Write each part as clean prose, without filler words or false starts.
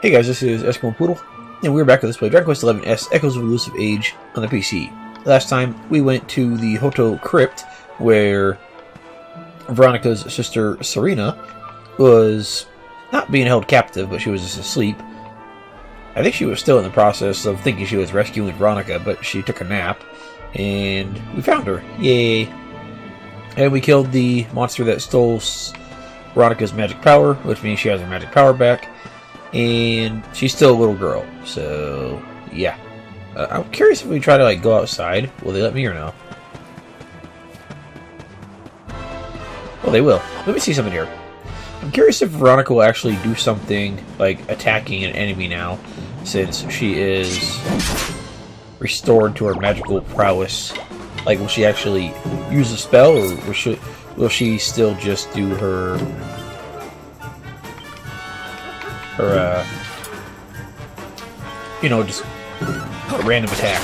Hey guys, this is Eskimo Poodle, and we're back with Let's Play Dragon Quest XI S Echoes of Elusive Age on the PC. Last time, we went to the Hoto Crypt, where Veronica's sister, Serena, was not being held captive, but she was just asleep. I think she was still in the process of thinking she was rescuing Veronica, but she took a nap, and we found her. Yay! And we killed the monster that stole Veronica's magic power, which means she has her magic power back. And she's still a little girl, so yeah. I'm curious if we try to go outside. Will they let me or no? Well, they will. Let me see something here. I'm curious if Veronica will actually do something like attacking an enemy now, since she is restored to her magical prowess. Like, will she actually use a spell, or will she still just do her just a random attack?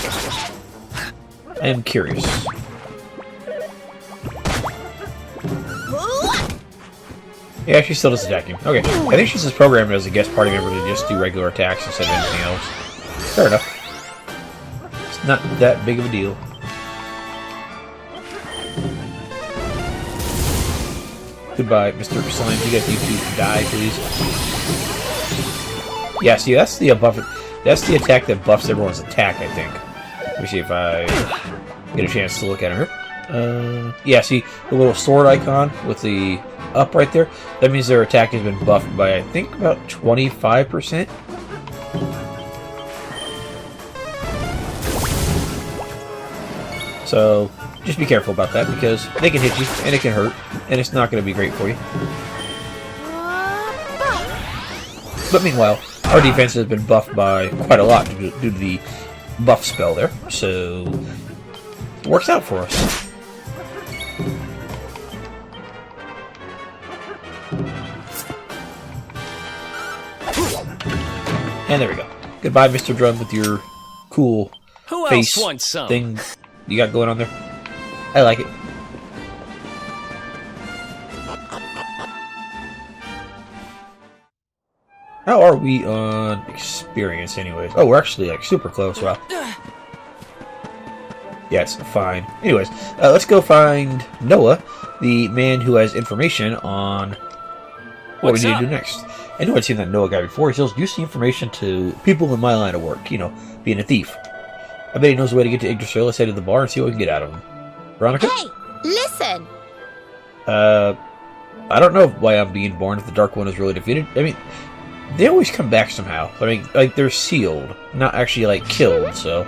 I am curious. Yeah, she still does attacking. Okay, I think she's just programmed as a guest party member to just do regular attacks instead of anything else. Fair enough. It's not that big of a deal. Goodbye, Mr. Slime. You guys need to die, please. Yeah, see, that's the buff. That's the attack that buffs everyone's attack, I think. Let me see if I get a chance to look at her. Yeah, see the little sword icon with the up right there? That means their attack has been buffed by, I think, about 25%. So, just be careful about that, because they can hit you, and it can hurt, and it's not going to be great for you. But meanwhile, our defense has been buffed by quite a lot due to the buff spell there, so it works out for us. And there we go. Goodbye, Mr. Drum, with your cool face thing you got going on there. I like it. How are we on experience, anyways? Oh, we're actually, super close. Wow. Yeah, it's fine. Anyways, let's go find Noah, the man who has information on what we need to do next. I knew I'd seen that Noah guy before. He sells juicy information to people in my line of work. You know, being a thief. I bet he knows the way to get to Yggdrasil. Let's head to the bar and see what we can get out of him. Veronica? Hey, listen! I don't know why I'm being born if the Dark One is really defeated. I mean, they always come back somehow. I mean, they're sealed, not actually, killed, so.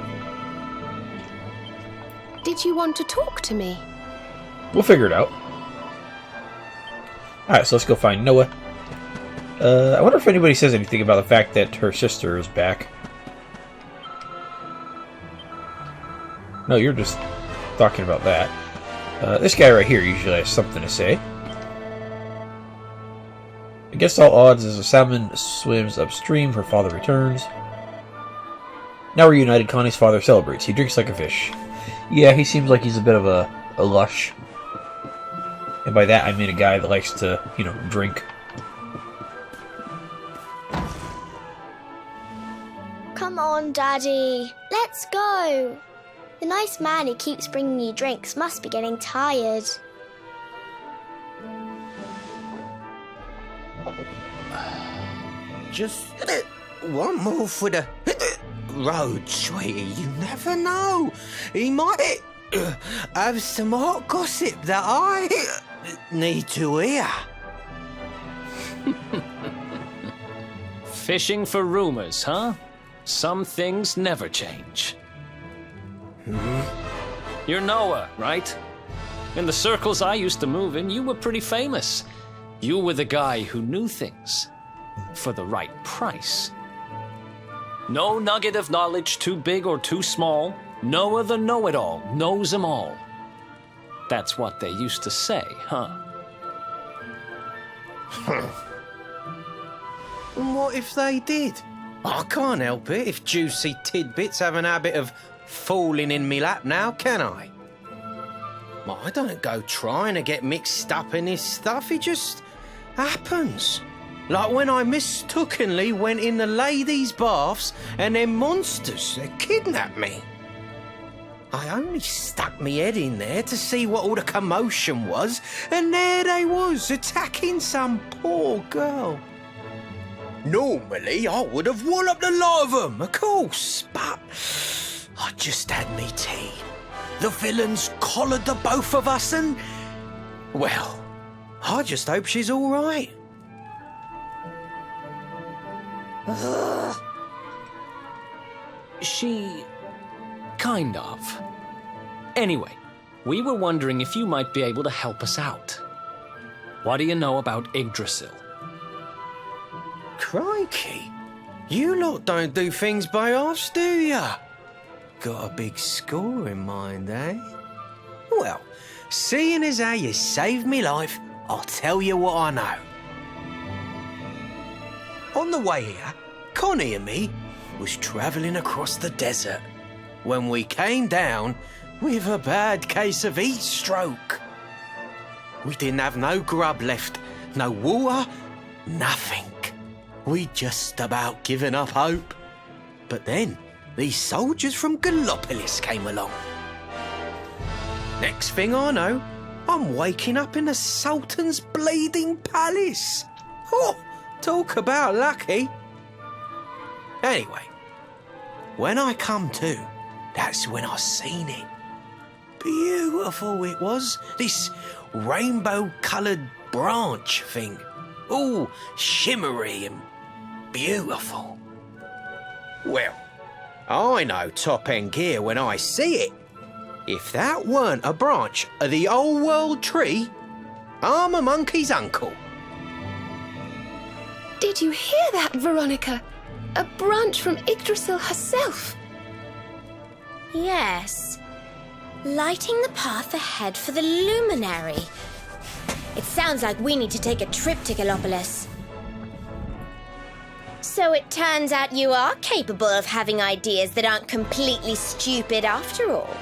Did you want to talk to me? We'll figure it out. Alright, so let's go find Noah. I wonder if anybody says anything about the fact that her sister is back. No, you're just talking about that. This guy right here usually has something to say. Against all odds, as a salmon swims upstream, her father returns. Now we're united, Connie's father celebrates. He drinks like a fish. Yeah, he seems like he's a bit of a lush. And by that, I mean a guy that likes to, drink. Come on, Daddy. Let's go. The nice man who keeps bringing you drinks must be getting tired. Just one more for the road, sweetie. You never know. He might have some hot gossip that I need to hear. Fishing for rumors, huh? Some things never change. You're Noah, right? In the circles I used to move in, you were pretty famous. You were the guy who knew things. For the right price. No nugget of knowledge too big or too small. Noah the know-it-all knows them all. That's what they used to say, huh? And what if they did? I can't help it if juicy tidbits have an habit of falling in me lap now, can I? I don't go trying to get mixed up in this stuff. It just happens. Like when I mistakenly went in the ladies' baths and them monsters they kidnapped me. I only stuck me head in there to see what all the commotion was, and there they was, attacking some poor girl. Normally, I would have walloped a lot of them, of course, but I just had me tea. The villains collared the both of us and... well, I just hope she's all right. She... kind of. Anyway, we were wondering if you might be able to help us out. What do you know about Yggdrasil? Crikey, you lot don't do things by halves, do ya? Got a big score in mind, eh? Well, seeing as how you saved me life, I'll tell you what I know. On the way here, Connie and me was travelling across the desert when we came down with a bad case of heat stroke. We didn't have no grub left, no water, nothing. We'd just about given up hope. But then, these soldiers from Gallopolis came along. Next thing I know, I'm waking up in the Sultan's bleeding palace. Oh, talk about lucky. Anyway, when I come to, that's when I seen it. Beautiful it was, this rainbow-coloured branch thing. All shimmery and beautiful. Well, I know top-end gear when I see it. If that weren't a branch of the old world tree, I'm a monkey's uncle. Did you hear that, Veronica? A branch from Yggdrasil herself. Yes. Lighting the path ahead for the luminary. It sounds like we need to take a trip to Gallopolis. So it turns out you are capable of having ideas that aren't completely stupid after all.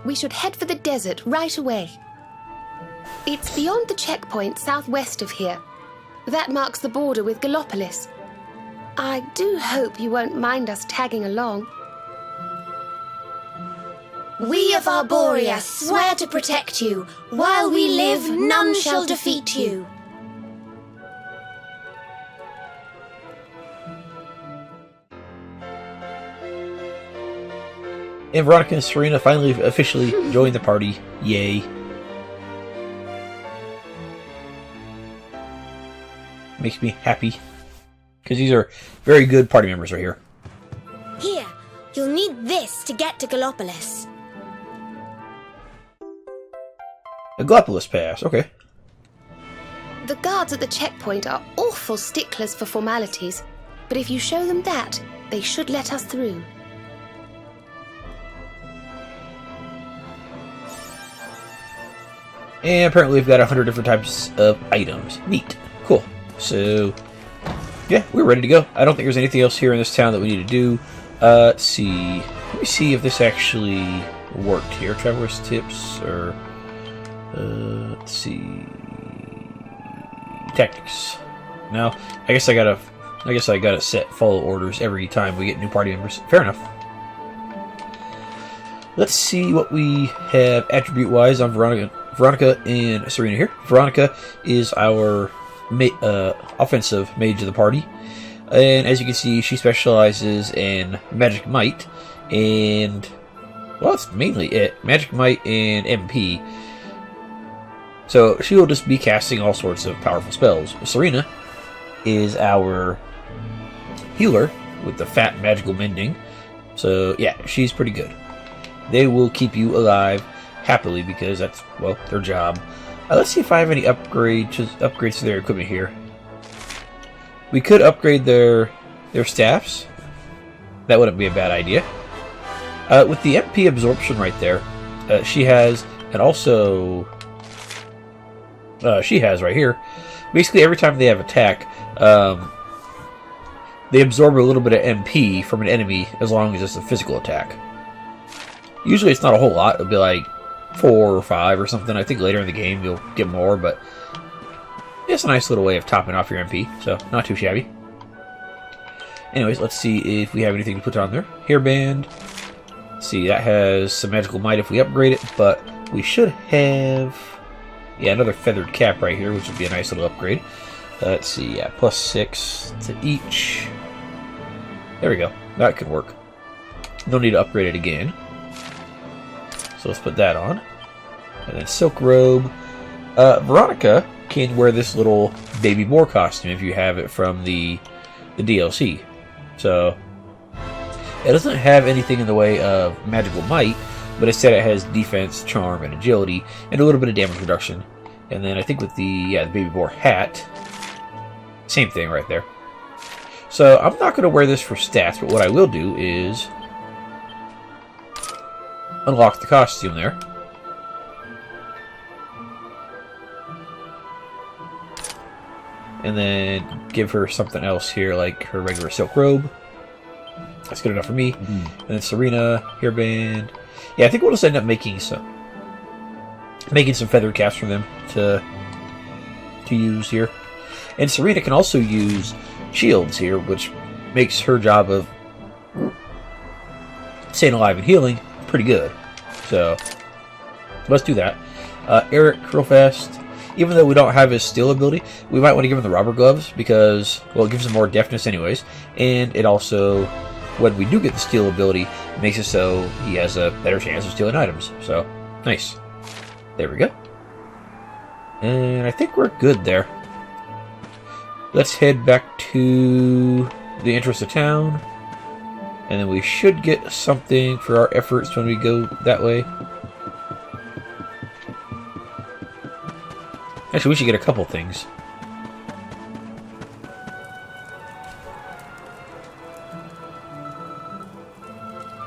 We should head for the desert right away. It's beyond the checkpoint southwest of here. That marks the border with Gallopolis. I do hope you won't mind us tagging along. We of Arborea swear to protect you. While we live, none shall defeat you. And Veronica and Serena finally officially joined the party. Yay. Makes me happy. Because these are very good party members right here. Here, you'll need this to get to Gallopolis. A Gallopolis pass, okay. The guards at the checkpoint are awful sticklers for formalities, but if you show them that, they should let us through. And apparently we've got 100 different types of items. Neat. Cool. So, yeah, we're ready to go. I don't think there's anything else here in this town that we need to do. Let's see. Let me see if this actually worked here. Traveler's tips, or... let's see... Tactics. No, I guess I gotta set follow orders every time we get new party members. Fair enough. Let's see what we have attribute-wise on Veronica and Serena here. Veronica is our offensive mage of the party. And as you can see, she specializes in Magic Might and... well, that's mainly it. Magic Might and MP. So she will just be casting all sorts of powerful spells. Serena is our healer with the fat magical mending. So yeah, she's pretty good. They will keep you alive happily because that's, well, their job. Let's see if I have any upgrades to their equipment here. We could upgrade their staffs. That wouldn't be a bad idea. With the MP absorption right there, she has, and also she has right here. Basically, every time they have attack, they absorb a little bit of MP from an enemy as long as it's a physical attack. Usually, it's not a whole lot. It'll be like 4 or 5 or something. I think later in the game you'll get more, but it's a nice little way of topping off your MP, so not too shabby. Anyways, let's see if we have anything to put on there. Hairband. Let's see, that has some magical might if we upgrade it, but we should have, yeah, another feathered cap right here, which would be a nice little upgrade. Let's see, yeah, +6 to each. There we go. That could work. No need to upgrade it again. So let's put that on. And then silk robe. Veronica can wear this little baby boar costume if you have it from the DLC. So it doesn't have anything in the way of magical might, but instead it has defense, charm, and agility, and a little bit of damage reduction. And then I think with the baby boar hat, same thing right there. So I'm not going to wear this for stats, but what I will do is unlock the costume there. And then give her something else here, like her regular silk robe. That's good enough for me. And then Serena, hairband. Yeah, I think we'll just end up making some feathered caps for them to use here. And Serena can also use shields here, which makes her job of staying alive and healing pretty good. So let's do that. Eric, real fast. Even though we don't have his steel ability, we might want to give him the robber gloves because, well, it gives him more deftness anyways. And it also, when we do get the steel ability, it makes it so he has a better chance of stealing items. So, nice. There we go. And I think we're good there. Let's head back to the entrance of town. And then we should get something for our efforts when we go that way. Actually, we should get a couple things.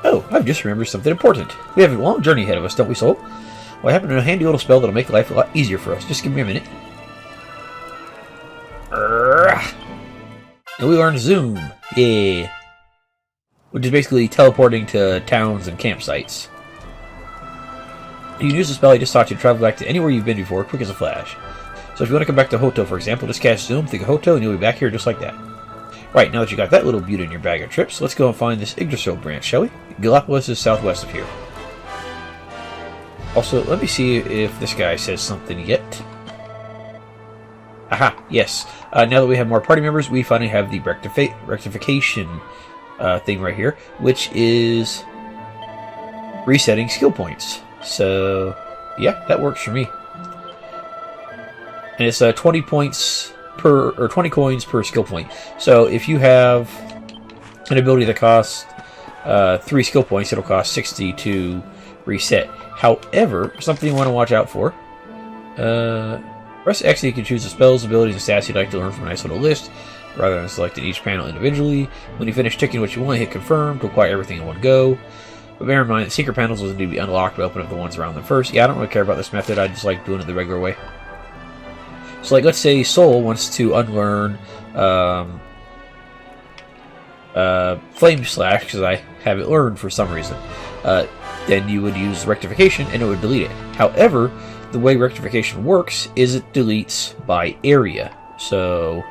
Oh, I've just remembered something important. We have a long journey ahead of us, don't we, Soul? Well, I happen to know a handy little spell that'll make life a lot easier for us. Just give me a minute. And we learned Zoom. Yeah. Which is basically teleporting to towns and campsites. You can use the spell I just taught you to travel back to anywhere you've been before, quick as a flash. So if you want to come back to Hoto, for example, just cast Zoom, think of Hoto, and you'll be back here just like that. Right, now that you got that little beauty in your bag of trips, let's go and find this Yggdrasil branch, shall we? Galapagos is southwest of here. Also, let me see if this guy says something yet. Aha, yes. Now that we have more party members, we finally have the rectification thing right here, which is resetting skill points. So, yeah, that works for me. And it's 20 points per, or 20 coins per skill point. So if you have an ability that costs 3 skill points, it'll cost 60 to reset. However, something you want to watch out for. Press X and you can choose the spells, abilities, and stats you'd like to learn from a nice little list, rather than selecting each panel individually. When you finish ticking what you want, hit confirm to acquire everything in one go. But bear in mind that secret panels will need to be unlocked to open up the ones around them first. Yeah, I don't really care about this method, I just like doing it the regular way. So, like, let's say Soul wants to unlearn Flame Slash, because I have it learned for some reason. Then you would use Rectification, and it would delete it. However, the way Rectification works is it deletes by area. So,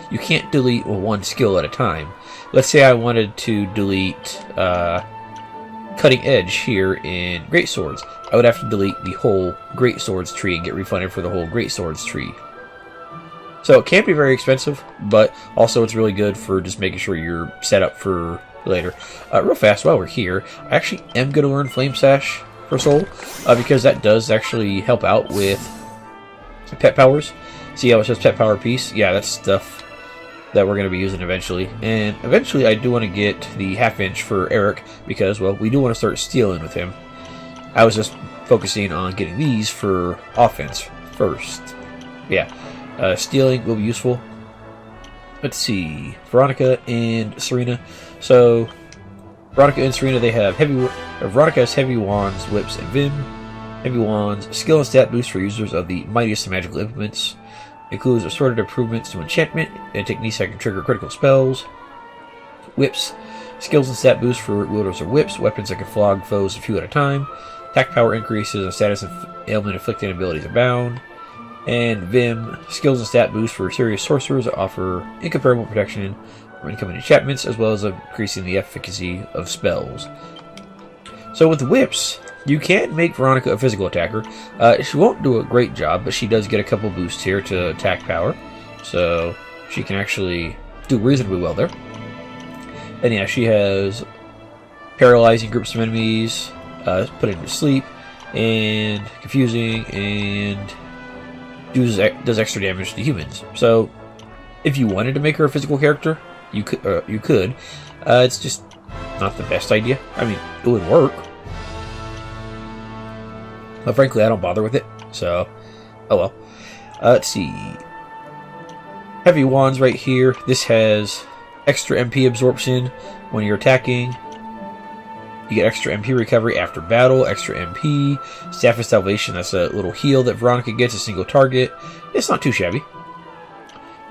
you can't delete one skill at a time. Let's say I wanted to delete Cutting Edge here in Great Swords. I would have to delete the whole Great Swords tree and get refunded for the whole Great Swords tree. So it can be very expensive, but also it's really good for just making sure you're set up for later. Real fast, while we're here, I actually am going to learn Flame Sash for Soul, because that does actually help out with pet powers. See how it says pet power piece? Yeah, that's stuff that we're going to be using eventually. And eventually I do want to get the half-inch for Eric, because, well, we do want to start stealing with him. I was just focusing on getting these for offense first. Yeah, stealing will be useful. Let's see, Veronica and Serena. So, Veronica and Serena, they have Veronica has heavy wands, whips, and vim. Heavy wands, skill and stat boost for users of the mightiest of magical implements. Includes assorted improvements to enchantment and techniques that can trigger critical spells. Whips, skills and stat boost for wielders of whips, weapons that can flog foes a few at a time. Attack power increases on status and ailment inflicting abilities abound. And Vim, skills and stat boost for serious sorcerers that offer incomparable protection from incoming enchantments, as well as increasing the efficacy of spells. So with the whips, you can make Veronica a physical attacker. She won't do a great job, but she does get a couple boosts here to attack power. So she can actually do reasonably well there. And yeah, she has paralyzing groups of enemies, put into sleep, and confusing, and does extra damage to humans. So if you wanted to make her a physical character, you could. It's just not the best idea. I mean, it would work. But frankly, I don't bother with it. So, oh well. Let's see. Heavy wands right here. This has extra MP absorption when you're attacking. You get extra MP recovery after battle, extra MP. Staff of Salvation, that's a little heal that Veronica gets, a single target. It's not too shabby.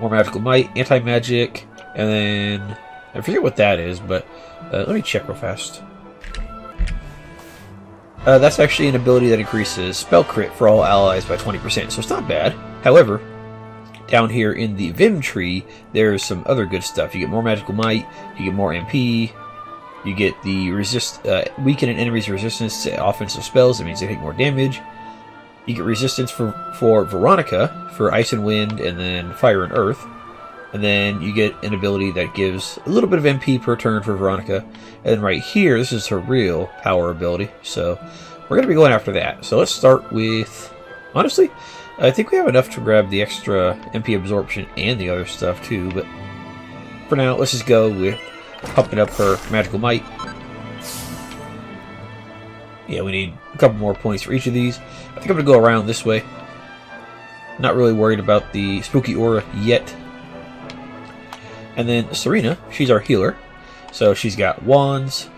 More Magical Might, Anti-Magic, and then... I forget what that is, but let me check real fast. That's actually an ability that increases spell crit for all allies by 20%, so it's not bad. However, down here in the Vim tree, there's some other good stuff. You get more Magical Might, you get more MP, you get the weaken an enemy's resistance to offensive spells. That means they take more damage. You get resistance for Veronica for Ice and Wind, and then Fire and Earth. And then you get an ability that gives a little bit of MP per turn for Veronica. And then right here, this is her real power ability. So we're going to be going after that. So let's start with... Honestly, I think we have enough to grab the extra MP absorption and the other stuff too. But for now, let's just go with pumping up her Magical Might. Yeah, we need a couple more points for each of these. I think I'm going to go around this way. Not really worried about the spooky aura yet. And then Serena, she's our healer. So she's got wands,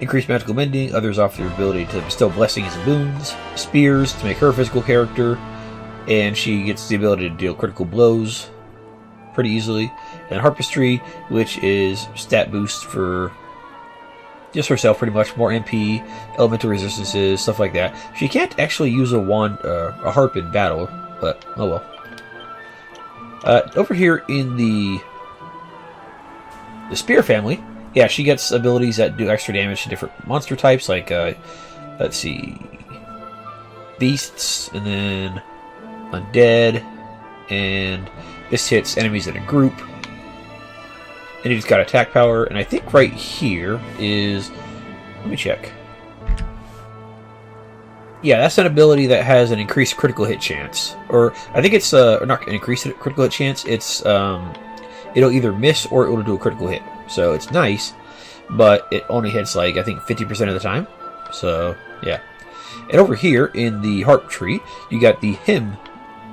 increased magical mending, others offer the ability to bestow blessings and boons, spears to make her a physical character, and she gets the ability to deal critical blows pretty easily. And Harpistry, which is stat boost for just herself, pretty much. More MP, elemental resistances, stuff like that. She can't actually use a wand, a harp in battle, but oh well. Over here in the Spear family, yeah, she gets abilities that do extra damage to different monster types, like, let's see, beasts, and then undead, and this hits enemies in a group. And he's got attack power, and I think right here is... Let me check. Yeah, that's an ability that has an increased critical hit chance. Or, I think it's, not an increased critical hit chance, it's, it'll either miss or it'll do a critical hit. So it's nice, but it only hits, like, I think 50% of the time. So, yeah. And over here in the Harp Tree, you got the Hymn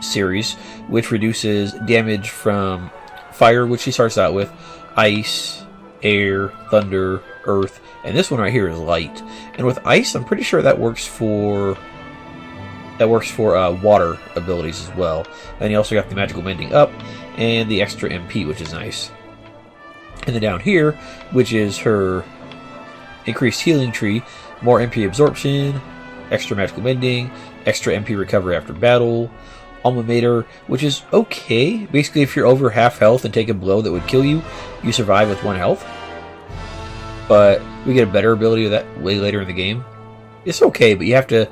series, which reduces damage from fire, which she starts out with, ice, air, thunder, earth, and this one right here is light. And with ice, I'm pretty sure that works for water abilities as well. And you also got the magical mending up and the extra MP, which is nice. And then down here, which is her increased healing tree, more MP absorption, extra magical mending, extra MP recovery after battle, Alma Mater, which is okay. Basically, if you're over half health and take a blow that would kill you, you survive with 1 health. But we get a better ability of that way later in the game. It's okay, but you have to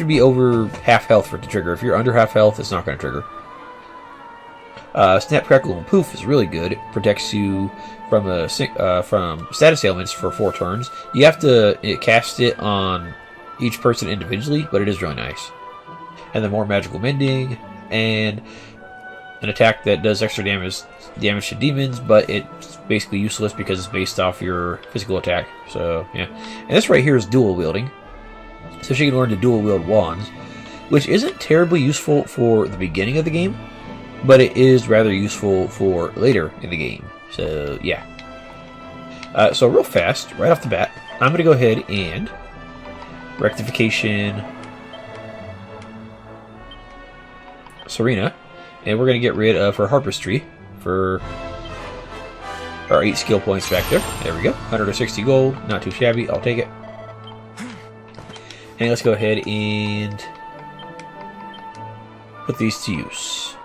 be over half health for it to trigger. If you're under half health, it's not going to trigger. Snap, Crackle, and Poof is really good. It protects you from status ailments for 4 turns. You have to cast it on each person individually, but it is really nice. And then more magical mending, and an attack that does extra damage to demons, but it's basically useless because it's based off your physical attack. So yeah, and this right here is dual wielding, so she can learn to dual wield wands, which isn't terribly useful for the beginning of the game, but it is rather useful for later in the game. So yeah. So real fast, right off the bat, I'm going to go ahead and rectification Serena, and we're going to get rid of her Harpistry for our 8 skill points back there. There we go. 160 gold, not too shabby, I'll take it. And let's go ahead and put these to use.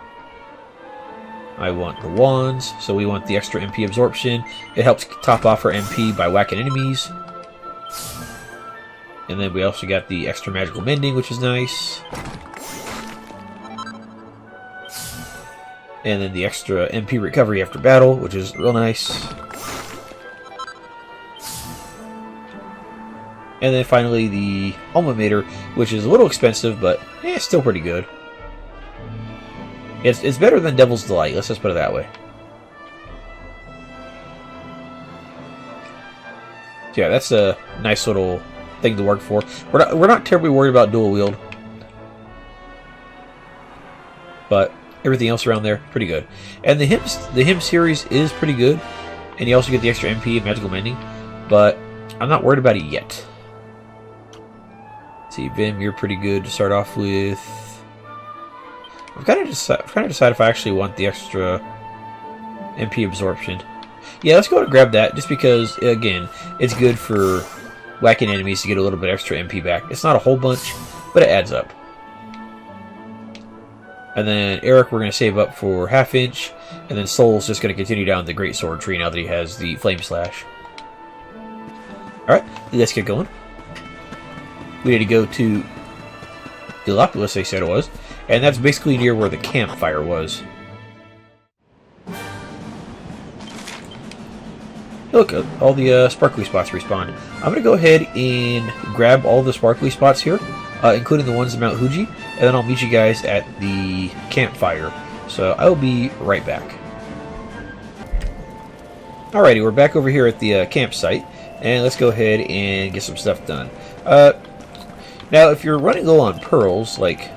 I want the wands, so we want the extra MP absorption. It helps top off our MP by whacking enemies. And then we also got the extra magical mending, which is nice. And then the extra MP recovery after battle, which is real nice. And then finally the Alma Mater, which is a little expensive, but it's still pretty good. It's better than Devil's Delight, let's just put it that way. So yeah, that's a nice little thing to work for. We're not terribly worried about dual wield, but everything else around there, pretty good. And the hymn series is pretty good, and you also get the extra MP and magical mending, but I'm not worried about it yet. Let's see, Vim, you're pretty good to start off with. I'm trying to decide if I actually want the extra MP absorption. Yeah, let's go ahead and grab that, just because, again, it's good for whacking enemies to get a little bit extra MP back. It's not a whole bunch, but it adds up. And then Eric, we're going to save up for half inch, and then Soul's just going to continue down the Great Sword tree now that he has the Flame Slash. Alright, let's get going. We need to go to Elusive, they said it was. And that's basically near where the campfire was. Look, all the sparkly spots respawned. I'm going to go ahead and grab all the sparkly spots here, including the ones in Mount Fuji, and then I'll meet you guys at the campfire. So I will be right back. Alrighty, we're back over here at the campsite, and let's go ahead and get some stuff done. Now, if you're running low on pearls, like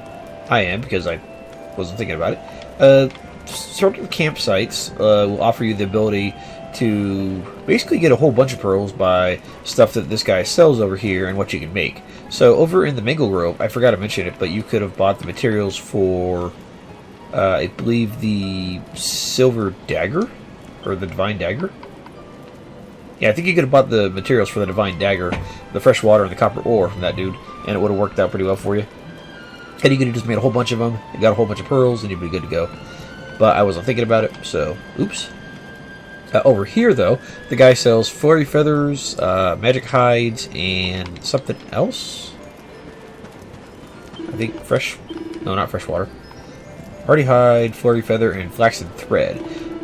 I am, because I wasn't thinking about it, certain campsites will offer you the ability to basically get a whole bunch of pearls by stuff that this guy sells over here and what you can make. So over in the Mangle Grove, I forgot to mention it, but you could have bought the materials for, I believe, the Silver Dagger, or the Divine Dagger. Yeah, I think you could have bought the materials for the Divine Dagger, the fresh water and the copper ore from that dude, and it would have worked out pretty well for you. And you could have just made a whole bunch of them, and got a whole bunch of pearls, and you'd be good to go. But I wasn't thinking about it, so oops. Over here, though, the guy sells flurry feathers, magic hides, and something else. I think no, not fresh water. Hardy hide, flurry feather, and flaxen thread.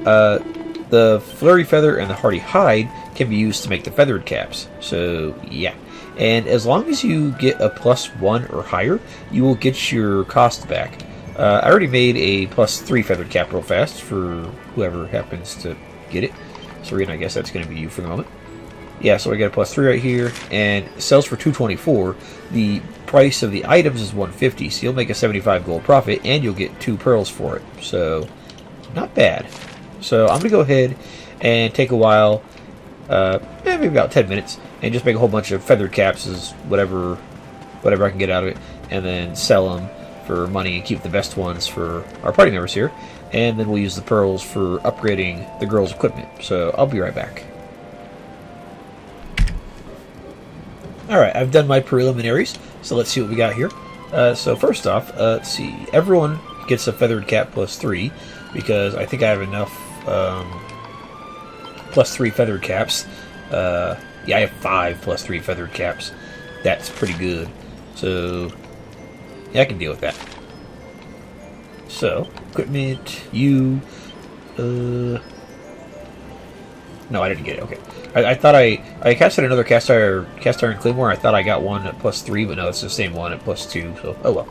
The flurry feather and the hardy hide can be used to make the feathered caps. So yeah, and as long as you get a +1 or higher, you will get your cost back. I already made a +3 feathered cap real fast for whoever happens to get it. Serena, I guess that's going to be you for the moment. Yeah, so I got a +3 right here, and it sells for $224. The price of the items is $150, so you'll make a 75 gold profit, and you'll get 2 pearls for it. So, not bad. So I'm going to go ahead and take a while, maybe about 10 minutes, and just make a whole bunch of feathered caps, as whatever I can get out of it, and then sell them for money and keep the best ones for our party members here. And then we'll use the pearls for upgrading the girls' equipment. So I'll be right back. Alright, I've done my preliminaries, so let's see what we got here. So first off, let's see. Everyone gets a feathered cap +3, because I think I have enough +3 feathered caps. Yeah, I have 5 +3 feathered caps. That's pretty good. So, yeah, I can deal with that. So, equipment, no, I didn't get it, okay. I thought I casted another cast iron claymore. I thought I got one at +3, but no, it's the same one at +2, so, oh well.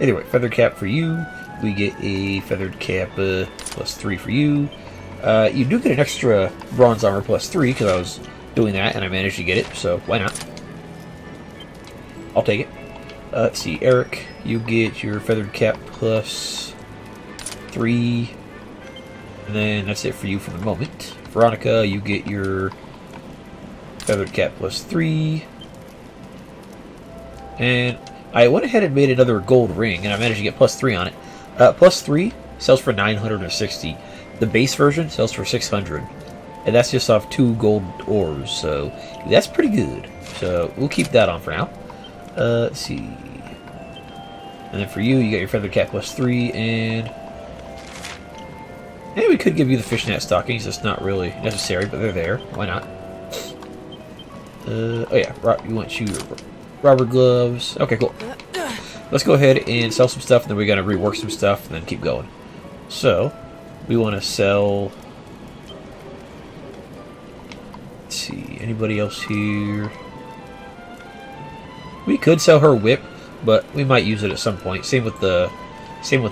Anyway, feathered cap for you. We get a feathered cap +3 for you. You do get an extra bronze armor +3, because I was doing that, and I managed to get it, so why not? I'll take it. Let's see, Eric, you get your feathered cap +3, and then that's it for you for the moment. Veronica, you get your feathered cap +3, and I went ahead and made another gold ring, and I managed to get +3 on it. +3 sells for 960. The base version sells for 600, and that's just off 2 gold ores, so that's pretty good. So we'll keep that on for now. Let's see. And then for you, you got your feathered cap +3, and we could give you the fishnet stockings. That's not really necessary, but they're there. Why not? Oh yeah, you want your rubber gloves. Okay, cool. Let's go ahead and sell some stuff, and then we're gonna rework some stuff, and then keep going. So, we want to sell. Let's see, anybody else here? We could sell her whip, but we might use it at some point. Same with the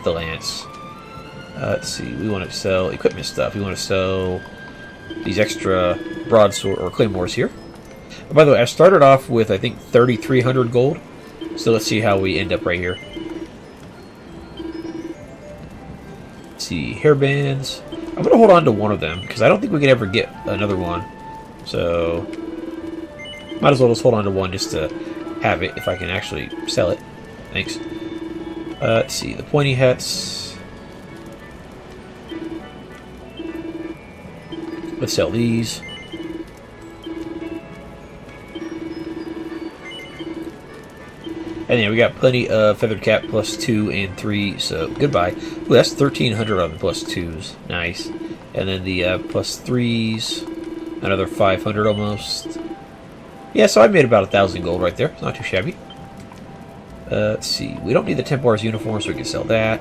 lance. Let's see. We want to sell equipment stuff. We want to sell these extra broadsword or claymores here. And by the way, I started off with I think 3,300 gold. So let's see how we end up right here. Let's see, hairbands. I'm gonna hold on to one of them because I don't think we can ever get another one. So might as well just hold on to one just to have it if I can actually sell it. Thanks. Let's see, the pointy hats. Let's sell these. And then we got plenty of feathered cap +2 and 3, so goodbye. Ooh, that's 1,300 on the +2s. Nice. And then the +3s, another 500 almost. Yeah, so I made about 1,000 gold right there. It's not too shabby. Let's see. We don't need the Templar's uniform, so we can sell that.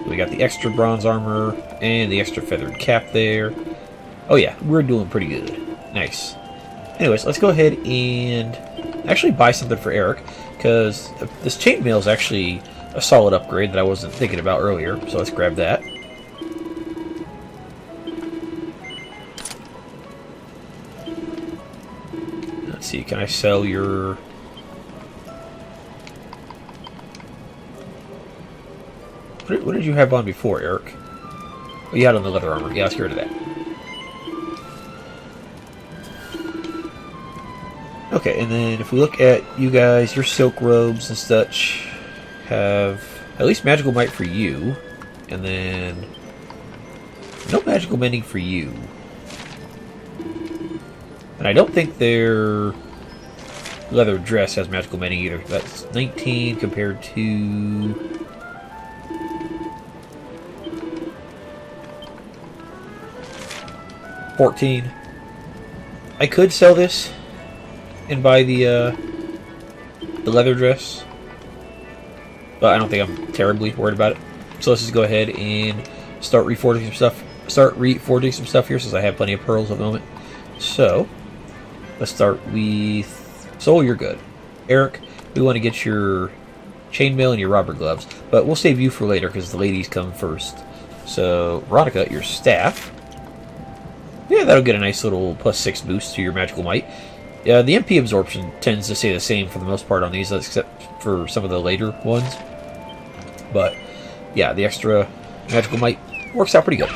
We got the extra bronze armor and the extra feathered cap there. Oh yeah, we're doing pretty good. Nice. Anyways, let's go ahead and actually buy something for Eric, because this chainmail is actually a solid upgrade that I wasn't thinking about earlier, so let's grab that. Let's see, can I sell your... What did you have on before, Eric? Oh, you had on the leather armor. Yeah, let's get rid of that. Okay, and then if we look at you guys, your silk robes and such have at least magical might for you, and then no magical mending for you. And I don't think their leather dress has magical mending either. That's 19 compared to 14. I could sell this and buy the leather dress, but I don't think I'm terribly worried about it. So let's just go ahead and start reforging some stuff. Start reforging some stuff here, since I have plenty of pearls at the moment. So let's start with Soul. You're good. Eric, we want to get your chainmail and your robber gloves, but we'll save you for later because the ladies come first. So Veronica, your staff. Yeah, that'll get a nice little +6 boost to your magical might. The MP absorption tends to stay the same for the most part on these, except for some of the later ones. But yeah, the extra magical might works out pretty good.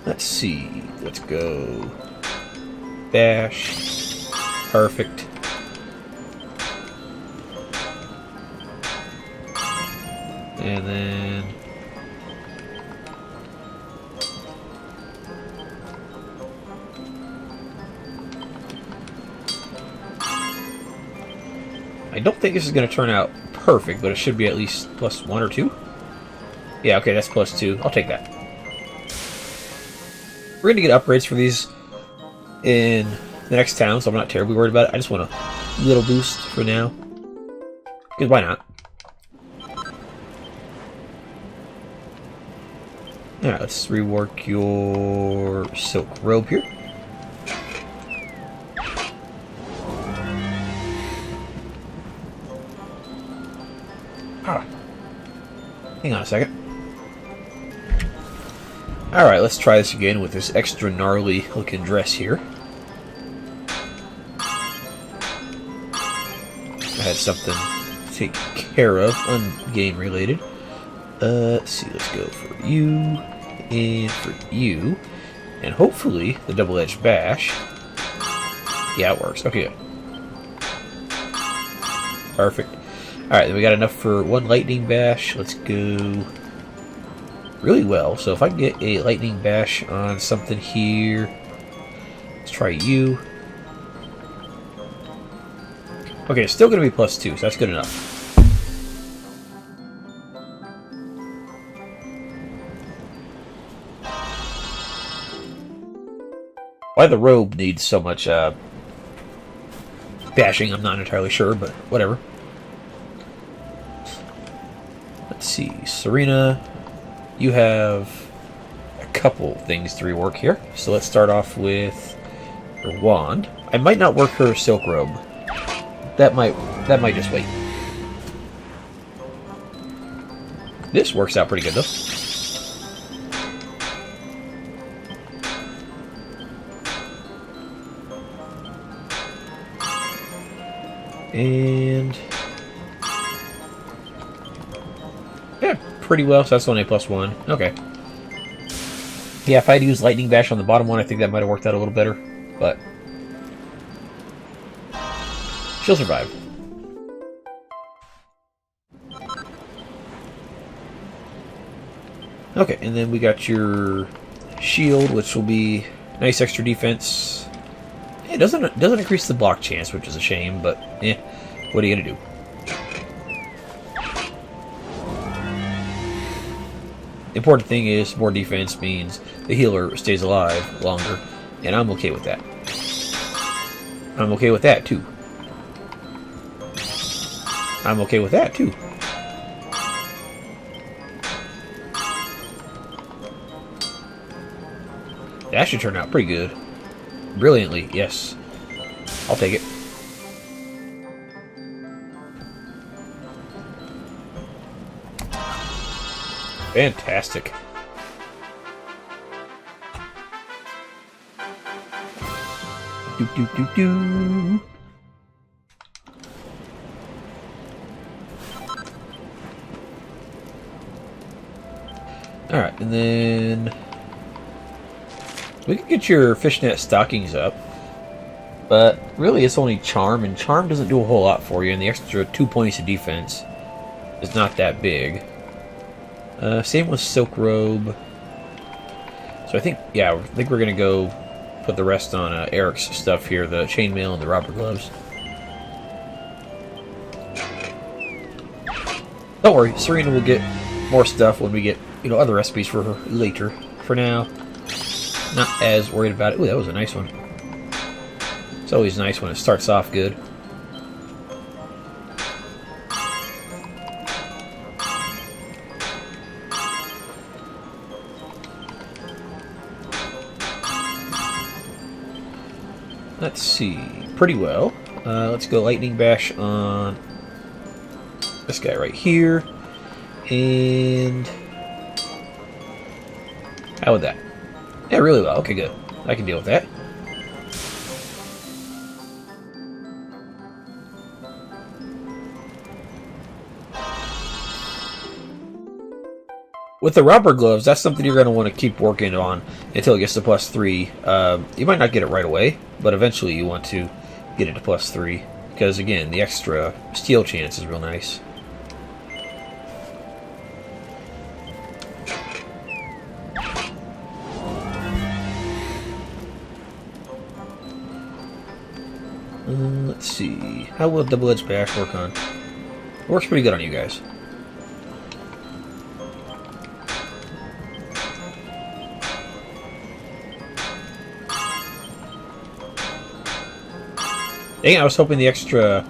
Let's see. Let's go. Bash. Perfect. And then... I don't think this is going to turn out perfect, but it should be at least +1 or 2. Yeah, okay, that's +2. I'll take that. We're going to get upgrades for these in the next town, so I'm not terribly worried about it. I just want a little boost for now. Because why not? Alright, let's rework your silk robe here. Hang on a second. Alright, let's try this again with this extra gnarly looking dress here. I had something to take care of, ungame related. Let's see, let's go for you, and for you, and hopefully the double-edged bash. Yeah, it works. Okay, good. Perfect. Alright, then we got enough for 1 lightning bash. Let's go really well. So if I can get a lightning bash on something here, try you. Okay, it's still going to be +2, so that's good enough. Why the robe needs so much bashing, I'm not entirely sure, but whatever. Let's see, Serena, you have a couple things to rework here. So let's start off with her wand. I might not work her silk robe. That might just wait. This works out pretty good though. And yeah, pretty well. So that's only a +1. Okay. Yeah, if I had used Lightning Bash on the bottom one, I think that might have worked out a little better. But she'll survive. Okay, and then we got your shield, which will be nice extra defense. It doesn't increase the block chance, which is a shame, but what are you gonna do? The important thing is more defense means the healer stays alive longer, and I'm okay with that. I'm okay with that too. I'm okay with that too. That should turn out pretty good. Brilliantly, yes. I'll take it. Fantastic. Do do do do. Alright, and then we can get your fishnet stockings up, but really it's only charm, and charm doesn't do a whole lot for you, and the extra 2 points of defense is not that big. Same with silk robe. So I think we're gonna go put the rest on Eric's stuff here, the chainmail and the robber gloves. Don't worry, Serena will get more stuff when we get other recipes for her later. For now, not as worried about it. Ooh, that was a nice one. It's always nice when it starts off good. Let's see. Pretty well. Let's go Lightning Bash on this guy right here. And how would that? Yeah, really well. Okay, good. I can deal with that. With the robber gloves, that's something you're going to want to keep working on until it gets to +3. You might not get it right away, but eventually you want to get it to +3. Because, again, the extra steal chance is real nice. Let's see. How will double-edged bash work on? It works pretty good on you guys. Dang, I was hoping the extra...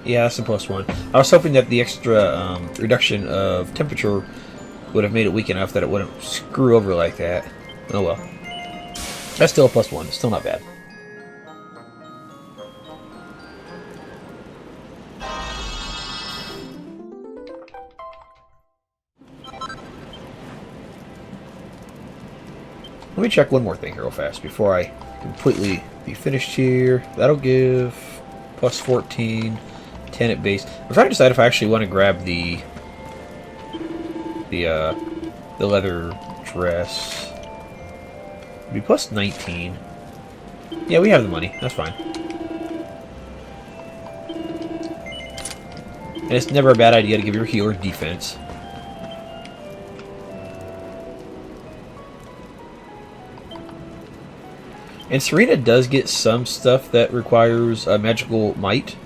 Yeah, that's a +1. I was hoping that the extra reduction of temperature would have made it weak enough that it wouldn't screw over like that. Oh well. That's still a +1. Still not bad. Let me check one more thing here real fast before I completely be finished here. That'll give +14, 10 at base. I'm trying to decide if I actually want to grab the leather dress. It'd be +19. Yeah, we have the money. That's fine. And it's never a bad idea to give your healer defense. And Serena does get some stuff that requires magical might.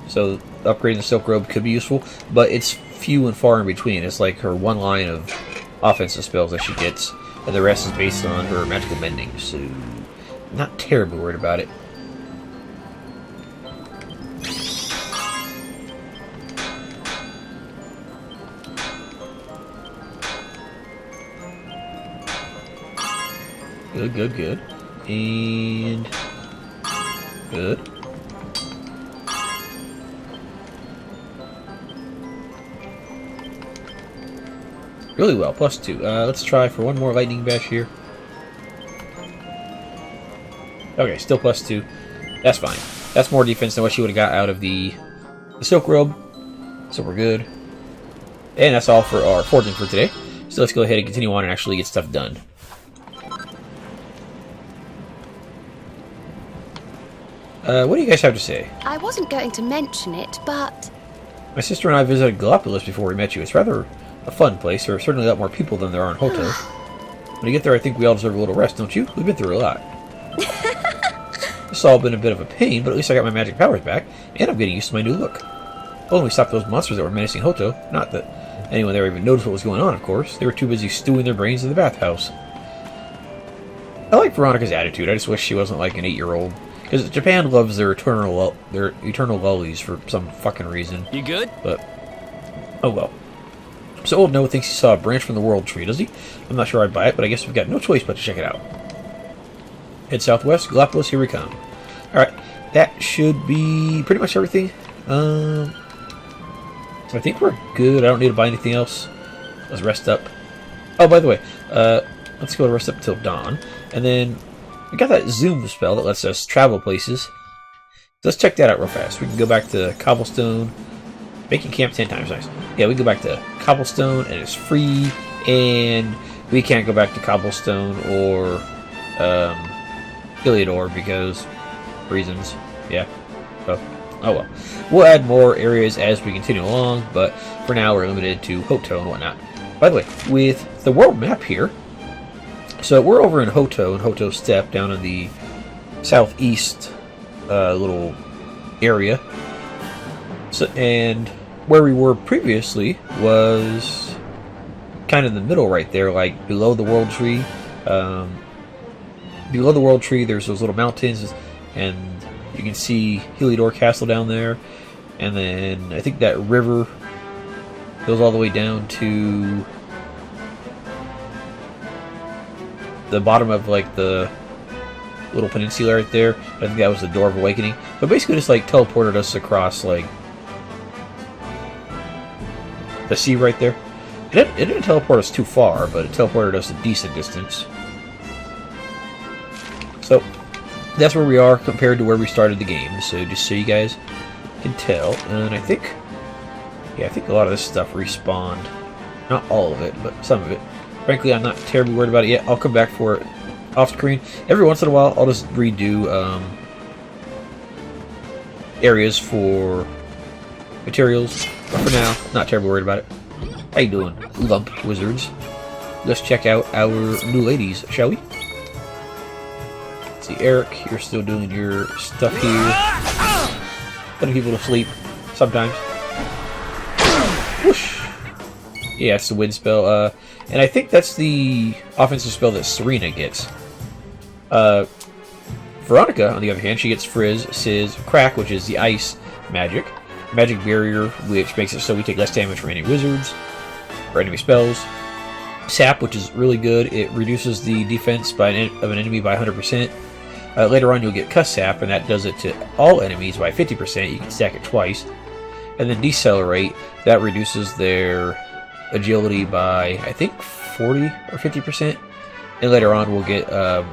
So upgrading the Silk Robe could be useful, but it's few and far in between. It's like her one line of offensive spells that she gets, and the rest is based on her magical mending. So, not terribly worried about it. Good, good, good. And good. Really well, +2. Let's try for one more lightning bash here. Okay, still +2. That's fine. That's more defense than what she would have got out of the Silk Robe. So we're good. And that's all for our forging for today. So let's go ahead and continue on and actually get stuff done. What do you guys have to say? I wasn't going to mention it, but... My sister and I visited Galapagos before we met you. It's rather a fun place. There are certainly a lot more people than there are in Hoto. When you get there, I think we all deserve a little rest, don't you? We've been through a lot. This has all been a bit of a pain, but at least I got my magic powers back, and I'm getting used to my new look. Oh, and we stopped those monsters that were menacing Hoto. Not that anyone there even noticed what was going on, of course. They were too busy stewing their brains in the bathhouse. I like Veronica's attitude. I just wish she wasn't like an 8-year-old. Because Japan loves their eternal lollies for some fucking reason. You good? But, oh well. So Old Noah thinks he saw a branch from the World Tree, does he? I'm not sure I'd buy it, but I guess we've got no choice but to check it out. Head southwest, Galapagos, here we come. Alright, that should be pretty much everything. I think we're good. I don't need to buy anything else. Let's rest up. Oh, by the way, let's go rest up until dawn. And then we got that zoom spell that lets us travel places. Let's check that out real fast. We can go back to Cobblestone. Making camp 10 times, nice. Yeah, we can go back to Cobblestone and it's free. And we can't go back to Cobblestone or Iliador because reasons. Yeah. Oh well. We'll add more areas as we continue along, but for now we're limited to Hoto and whatnot. By the way, with the world map here, so we're over in Hoto and Hoto Steppe down in the southeast little area. So, and where we were previously was kind of in the middle right there, like below the World Tree. Below the World Tree, there's those little mountains, and you can see Heliodor Castle down there. And then I think that river goes all the way down to the bottom of like the little peninsula right there. I think that was the Door of Awakening. But basically just like teleported us across like the sea right there. It didn't teleport us too far, but it teleported us a decent distance. So that's where we are compared to where we started the game. So just so you guys can tell. And I think a lot of this stuff respawned. Not all of it, but some of it. Frankly, I'm not terribly worried about it yet. I'll come back for it off screen. Every once in a while, I'll just redo areas for materials. But for now, not terribly worried about it. How you doing, lump wizards? Let's check out our new ladies, shall we? Let's see, Eric, you're still doing your stuff here. Putting people to sleep, sometimes. Whoosh! Yeah, it's the wind spell. And I think that's the offensive spell that Serena gets. Veronica, on the other hand, she gets Frizz, Sizz, Crack, which is the ice magic. Magic Barrier, which makes it so we take less damage from any wizards or enemy spells. Sap, which is really good. It reduces the defense of an enemy by 100%. Later on, you'll get Cuss Sap, and that does it to all enemies by 50%. You can stack it twice. And then Decelerate, that reduces their agility by, I think, 40 or 50%. And later on, we'll get the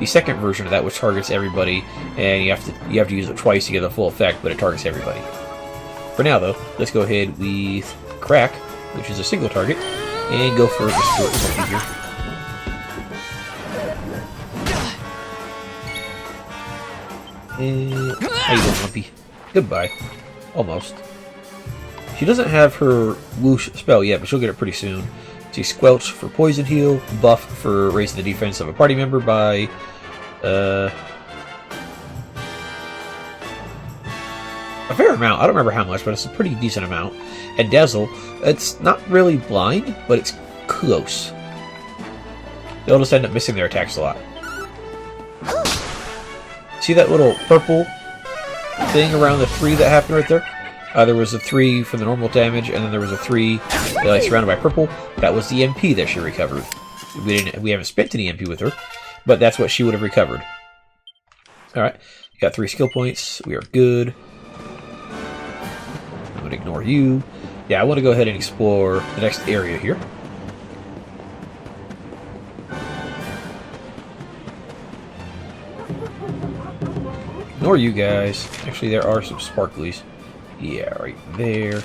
second version of that, which targets everybody, and you have to use it twice to get the full effect, but it targets everybody. For now, though, let's go ahead with Crack, which is a single target, and go for the Spirit Soldier. How you doing, Lumpy? Goodbye. Almost. She doesn't have her Whoosh spell yet, but she'll get it pretty soon. See, Squelch for Poison Heal, Buff for raising the defense of a party member by A fair amount. I don't remember how much, but it's a pretty decent amount. And Dazzle, it's not really blind, but it's close. They'll just end up missing their attacks a lot. See that little purple thing around the 3 that happened right there? There was a 3 for the normal damage, and then there was a 3 like, surrounded by purple. That was the MP that she recovered. We haven't spent any MP with her, but that's what she would have recovered. Alright, got 3 skill points. We are good. I'm going to ignore you. Yeah, I want to go ahead and explore the next area here. Ignore you guys. Actually, there are some sparklies. Yeah, right there.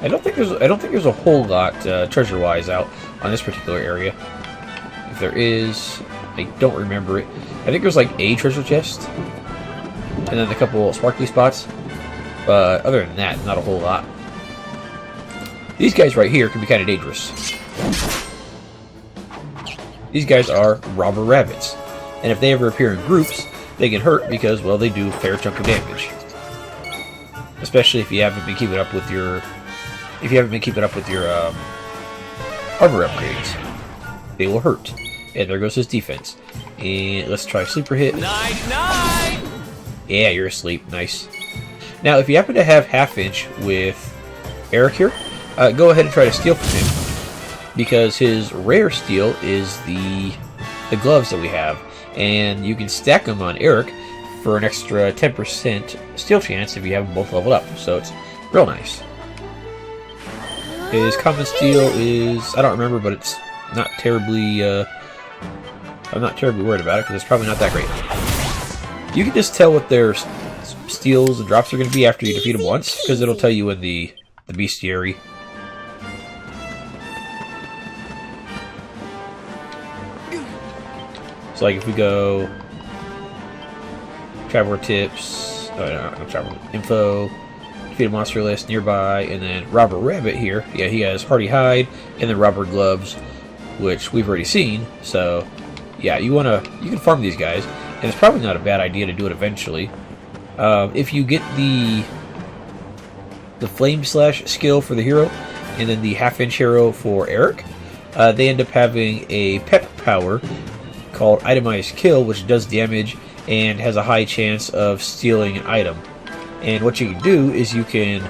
I don't think there's a whole lot treasure-wise out on this particular area. If there is, I don't remember it. I think there's like a treasure chest, and then a couple sparkly spots. But other than that, not a whole lot. These guys right here can be kind of dangerous. These guys are robber rabbits, and if they ever appear in groups, they get hurt because, well, they do a fair chunk of damage. Especially if you haven't been keeping up with your armor upgrades, they will hurt. And there goes his defense. And let's try a sleeper hit. Night, night! Yeah, you're asleep. Nice. Now, if you happen to have half-inch with Eric here, go ahead and try to steal from him, because his rare steal is the gloves that we have, and you can stack them on Eric for an extra 10% steal chance if you have them both leveled up. So it's real nice. His common steal is, I don't remember, but it's not terribly, I'm not terribly worried about it because it's probably not that great. You can just tell what their steals and drops are going to be after you defeat them once, because it'll tell you in the bestiary. So like if we go Traveler Tips, no, Traveler Info, defeat a monster list nearby, and then Robber Rabbit here. Yeah, he has Hardy Hide and then Robber Gloves, which we've already seen. So yeah, you can farm these guys, and it's probably not a bad idea to do it eventually. If you get the Flame Slash skill for the hero, and then the half-inch hero for Eric, they end up having a pep power called Itemized Kill, which does damage and has a high chance of stealing an item. And what you can do is you can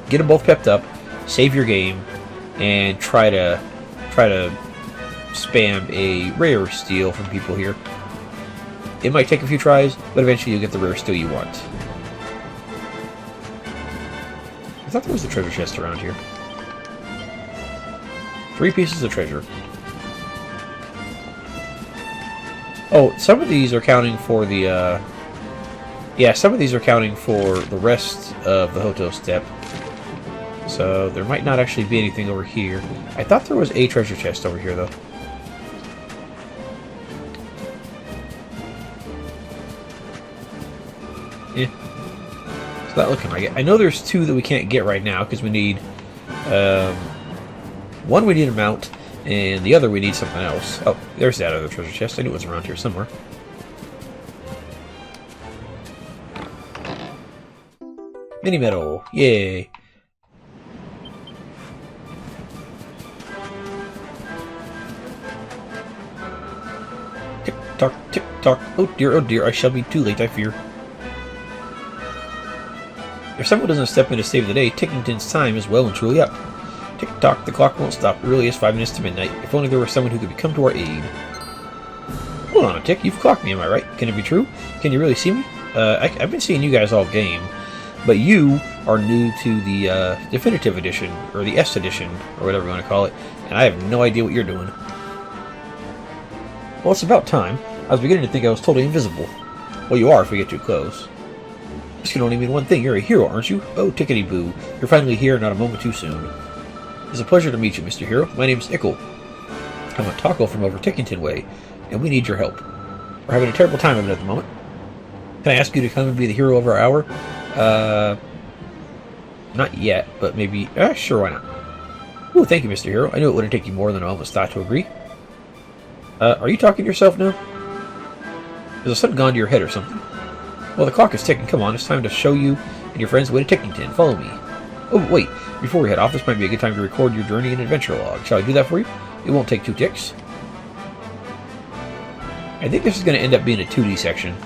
get them both pepped up, save your game, and try to spam a rare steal from people here. It might take a few tries, but eventually you'll get the rare steal you want. I thought there was a treasure chest around here. 3 pieces of treasure. Oh, some of these are counting for the, yeah, some of these are counting for the rest of the Hoto step. So there might not actually be anything over here. I thought there was a treasure chest over here, though. Yeah. It's not looking like it. I know there's 2 that we can't get right now, because we need, one we need a mount, and the other we need something else. Oh, there's that other treasure chest. I knew it was around here somewhere. Mini medal. Yay. Tick tock, tick tock. Oh dear, I shall be too late, I fear. If someone doesn't step in to save the day, Tickington's time is well and truly up. Tick-tock, the clock won't stop. It really is 5 minutes to midnight. If only there were someone who could come to our aid. Hold on a tick, you've clocked me, am I right? Can it be true? Can you really see me? I've been seeing you guys all game, but you are new to the Definitive Edition, or the S Edition, or whatever you want to call it, and I have no idea what you're doing. Well, it's about time. I was beginning to think I was totally invisible. Well, you are if we get too close. This can only mean one thing. You're a hero, aren't you? Oh, tickety-boo. You're finally here, not a moment too soon. It's a pleasure to meet you, Mr. Hero. My name's Ickle. I'm a taco from over Tickington Way, and we need your help. We're having a terrible time of it at the moment. Can I ask you to come and be the hero of our hour? Not yet, but maybe... sure, why not? Oh, thank you, Mr. Hero. I knew it wouldn't take you more than a moment's thought to agree. Are you talking to yourself now? Has the sun gone to your head or something? Well, the clock is ticking. Come on, it's time to show you and your friends the way to Tickington. Follow me. Oh, wait. Before we head off, this might be a good time to record your journey and adventure log. Shall I do that for you? It won't take 2 ticks. I think this is going to end up being a 2D section.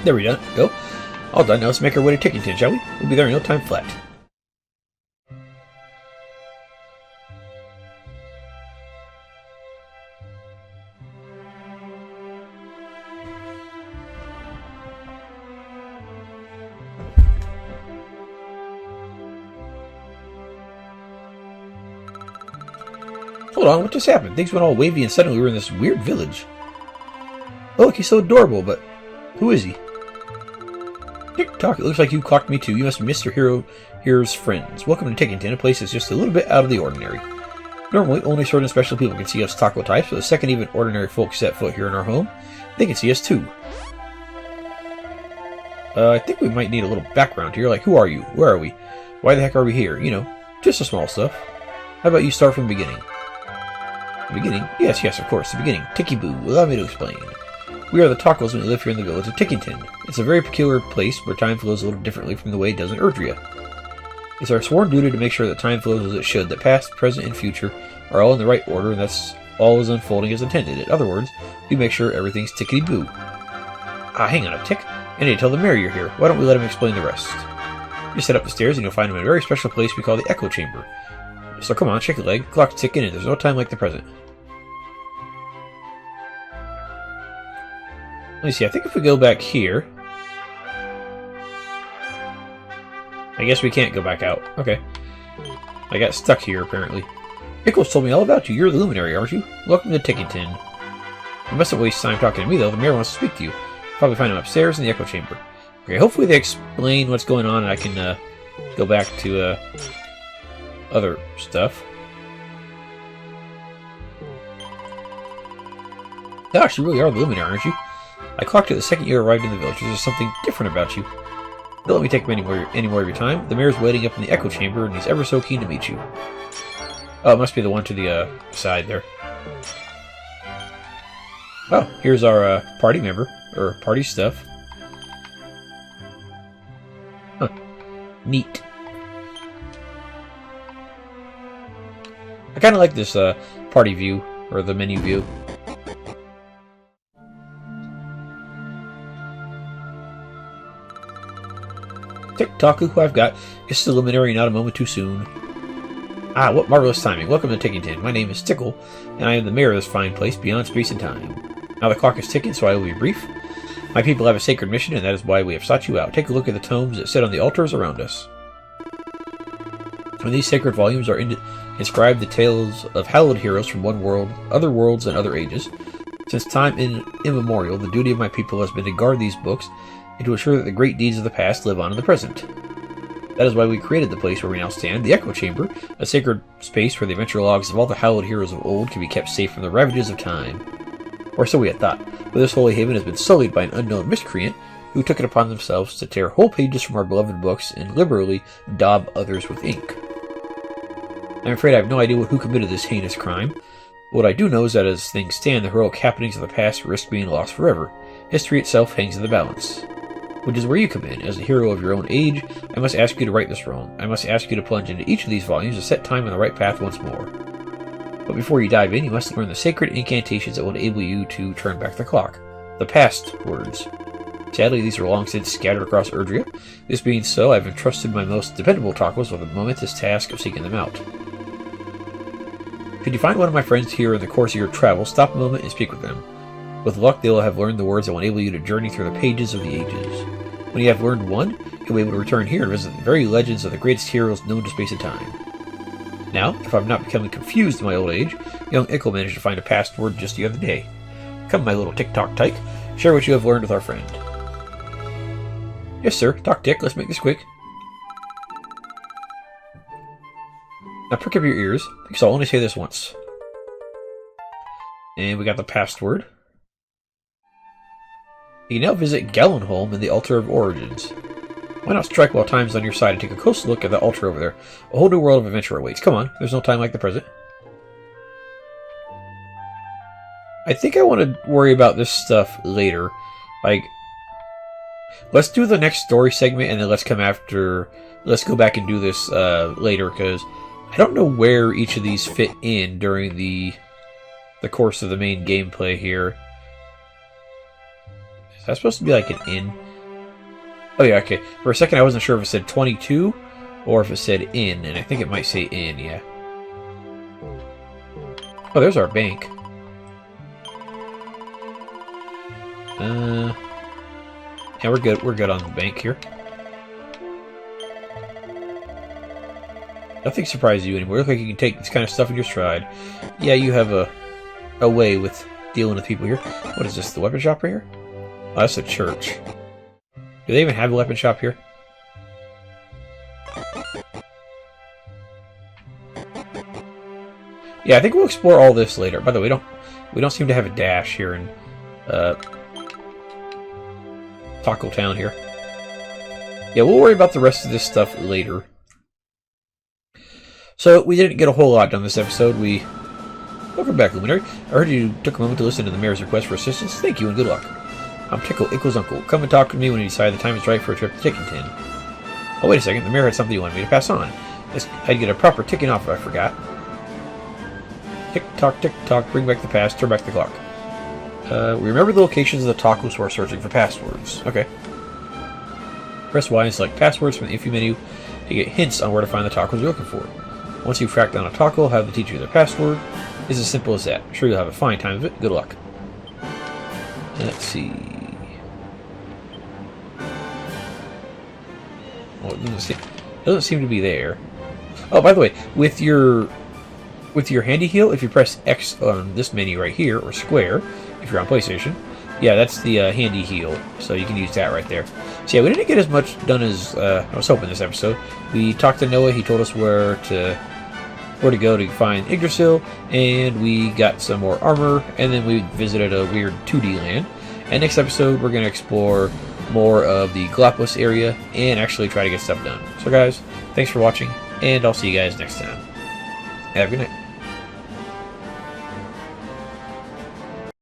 There we go. All done. Now let's make our way to Tickington, shall we? We'll be there in no time flat. Hold on, what just happened? Things went all wavy and suddenly we were in this weird village. Oh, look, he's so adorable, but who is he? Tick-tock, it looks like you clocked me too. You must be Mr. Here's friends. Welcome to Tickington, a place that's just a little bit out of the ordinary. Normally, only certain special people can see us taco types, but the second even ordinary folks set foot here in our home, they can see us too. I think we might need a little background here, like who are you? Where are we? Why the heck are we here? You know, just the small stuff. How about you start from the beginning? The beginning? Yes, of course, the beginning. Ticky-boo, allow me to explain. We are the Tacos and we live here in the village of Tickington. It's a very peculiar place where time flows a little differently from the way it does in Erdrea. It's our sworn duty to make sure that time flows as it should, that past, present, and future are all in the right order, and that's all is unfolding as intended. In other words, we make sure everything's tickety-boo. Hang on a tick. I need to tell the mayor you're here. Why don't we let him explain the rest? Just head up the stairs and you'll find him in a very special place we call the Echo Chamber. So come on, shake a leg. Clock's ticking and there's no time like the present. Let me see, I think if we go back here... I guess we can't go back out. Okay. I got stuck here, apparently. Pickles told me all about you. You're the luminary, aren't you? Welcome to Tickington. You mustn't waste time talking to me, though. The mayor wants to speak to you. Probably find him upstairs in the Echo Chamber. Okay, hopefully they explain what's going on and I can go back to other stuff. Gosh, you really are the luminary, aren't you? I clocked it the second you arrived in the village. There's something different about you. Don't let me take any more of your time. The mayor's waiting up in the Echo Chamber, and he's ever so keen to meet you. Oh, it must be the one to the side there. Oh, here's our party member, or party stuff. Huh. Neat. I kind of like this party view, or the menu view. Tick-tock, who I've got. It's the luminary, not a moment too soon. Ah, what marvelous timing. Welcome to Tickington. My name is Tickle, and I am the mayor of this fine place beyond space and time. Now the clock is ticking, so I will be brief. My people have a sacred mission, and that is why we have sought you out. Take a look at the tomes that sit on the altars around us. In these sacred volumes are inscribed the tales of hallowed heroes from one world, other worlds, and other ages. Since time immemorial, the duty of my people has been to guard these books and to ensure that the great deeds of the past live on in the present. That is why we created the place where we now stand, the Echo Chamber, a sacred space where the adventure logs of all the hallowed heroes of old can be kept safe from the ravages of time. Or so we had thought, but this holy haven has been sullied by an unknown miscreant who took it upon themselves to tear whole pages from our beloved books and liberally daub others with ink. I'm afraid I have no idea who committed this heinous crime. What I do know is that as things stand, the heroic happenings of the past risk being lost forever. History itself hangs in the balance. Which is where you come in. As a hero of your own age, I must ask you to right this wrong. I must ask you to plunge into each of these volumes to set time on the right path once more. But before you dive in, you must learn the sacred incantations that will enable you to turn back the clock. The past words. Sadly, these are long since scattered across Erdrea. This being so, I've entrusted my most dependable tacos with the momentous task of seeking them out. Should you find one of my friends here in the course of your travels, stop a moment and speak with them. With luck, they will have learned the words that will enable you to journey through the pages of the ages. When you have learned one, you'll be able to return here and visit the very legends of the greatest heroes known to space and time. Now, if I'm not becoming confused in my old age, young Ickle managed to find a password just the other day. Come, my little tick-tock tyke, share what you have learned with our friend. Yes, sir. Talk tick. Let's make this quick. Now prick up your ears, because I'll only say this once. And we got the password. You can now visit Gallenholm and the Altar of Origins. Why not strike while time's on your side and take a close look at the altar over there? A whole new world of adventure awaits. Come on, there's no time like the present. I think I want to worry about this stuff later. Like, let's do the next story segment and then let's go back and do this later, because I don't know where each of these fit in during the course of the main gameplay here. Is that supposed to be like an inn? Oh yeah, okay. For a second I wasn't sure if it said 22 or if it said inn, and I think it might say inn, yeah. Oh, there's our bank. Yeah, we're good. We're good on the bank here. Nothing surprises you anymore. You look like you can take this kind of stuff in your stride. Yeah, you have a way with dealing with people here. What is this, the weapon shop right here? Oh, that's a church. Do they even have a weapon shop here? Yeah, I think we'll explore all this later. By the way, we don't seem to have a dash here in Taco Town here. Yeah, we'll worry about the rest of this stuff later. So, we didn't get a whole lot done this episode. Welcome back, Luminary. I heard you took a moment to listen to the mayor's request for assistance. Thank you and good luck. I'm Tickle, Ickle's uncle. Come and talk to me when you decide the time is right for a trip to Tickington. Oh, wait a second. The mayor had something he wanted me to pass on. I'd get a proper ticking off if I forgot. Tick tock, bring back the past, turn back the clock. We remember the locations of the tacos we're searching for passwords. Okay. Press Y and select passwords from the info menu to get hints on where to find the tacos you're looking for. Once you've tracked down a taco, have the teacher their password. It's as simple as that. I'm sure you'll have a fine time of it. Good luck. Let's see. Well, it doesn't seem to be there. Oh, by the way, with your handy heal, if you press X on this menu right here, or square, if you're on PlayStation, yeah, that's the handy heal, so you can use that right there. So yeah, we didn't get as much done as I was hoping this episode. We talked to Noah, he told us where to go to find Yggdrasil, and we got some more armor, and then we visited a weird 2D land. And next episode, we're going to explore more of the Galapagos area, and actually try to get stuff done. So guys, thanks for watching, and I'll see you guys next time. Have a good night.